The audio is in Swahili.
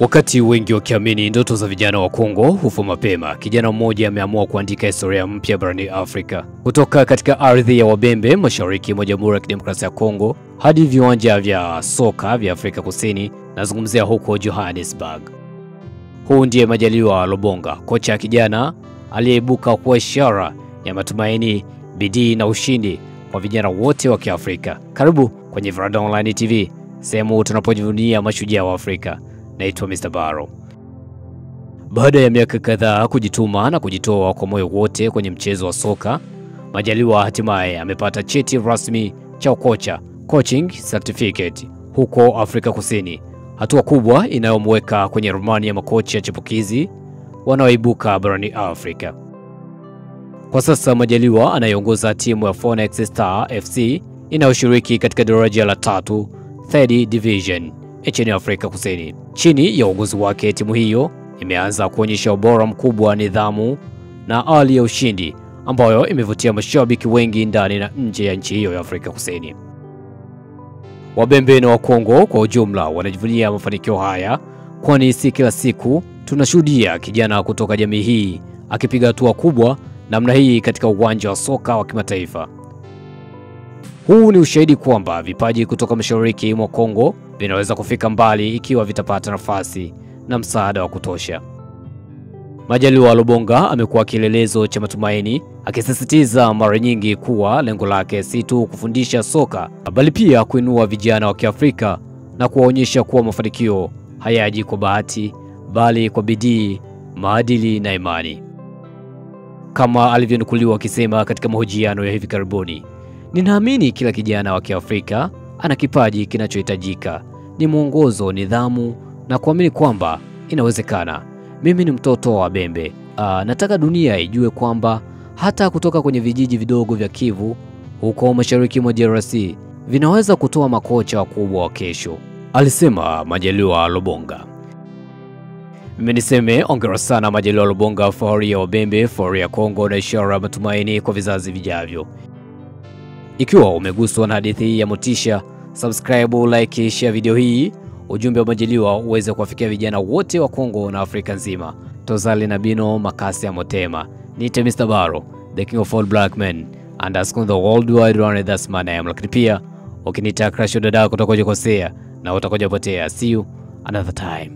Wakati wengi wakiamini ndoto za vijana wa Kongo hufa mapema, kijana mmoja ameamua kuandika historia mpya barani Afrika. Kutoka katika ardhi ya Wabembe mashariki mwa Jamhuri ya Kidemokrasia ya Kongo hadi viwanja vya soka vya Afrika Kusini, nazungumzia huko Johannesburg. Huu ndiye Majaliwa Lobonga, kocha kijana aliyeibuka kwa ishara ya matumaini, bidii na ushindi kwa vijana wote wa Kiafrika. Karibu kwenye Varanda Online TV, sehemu tunapojivunia mashujaa wa Afrika. Naitwa Mr. Baro. Baada ya miaka kadhaa kujituma na kujitoa kwa moyo wote kwenye mchezo wa soka, Majaliwa hatimaye amepata cheti rasmi cha ukocha, coaching certificate, huko Afrika Kusini. Hatua kubwa inayomweka kwenye ramani ya makocha chipukizi wanaoibuka barani Afrika. Kwa sasa Majaliwa anaiongoza timu ya Phoenix Star FC inayoshiriki katika daraja la 3rd Division nchini Afrika Kusini. Chini ya uongozi wake, timu hiyo imeanza kuonyesha ubora mkubwa, nidhamu na hali ya ushindi ambayo imevutia mashabiki wengi ndani na nje ya nchi hiyo ya Afrika Kusini. Wabembe na wa Kongo kwa ujumla wanajivunia mafanikio haya, kwani si kila siku tunashuhudia kijana kutoka jamii hii akipiga hatua kubwa namna hii katika uwanja wa soka wa kimataifa. Huu ni ushahidi kwamba vipaji kutoka mashariki mwa Kongo vinaweza kufika mbali ikiwa vitapata nafasi na msaada wa kutosha. Majaliwa Lobonga amekuwa kielelezo cha matumaini, akisisitiza mara nyingi kuwa lengo lake si tu kufundisha soka, bali pia kuinua vijana wa Kiafrika na kuwaonyesha kuwa mafanikio hayaji kwa bahati, bali kwa bidii, maadili na imani. Kama alivyonukuliwa akisema katika mahojiano ya hivi karibuni, "Ninaamini kila kijana wa Kiafrika ana kipaji kinachohitajika, ni mwongozo, nidhamu na kuamini kwamba inawezekana. Mimi ni mtoto wa Bembe. Nataka dunia ijue kwamba hata kutoka kwenye vijiji vidogo vya Kivu huko mashariki mwa DRC vinaweza kutoa makocha wakubwa wa kesho," alisema Majaliwa Lobonga. Mimi niseme ongera sana Majaliwa Lobonga, fahari ya Wabembe, fahari ya Kongo na ishara ya matumaini kwa vizazi vijavyo. Ikiwa umeguswa na hadithi hii ya motisha, subscribe, like, share video hii. Ujumbe wa Majaliwa uweze kuwafikia vijana wote wa Kongo na Afrika nzima. Tozali na bino makasi ya motema. Nite Mr. Baro, the king of all black men, and asking the world wide run, that's my name. Lakini pia ukinita crush dada kutoka kujikosea na utakoja potea. See you another time.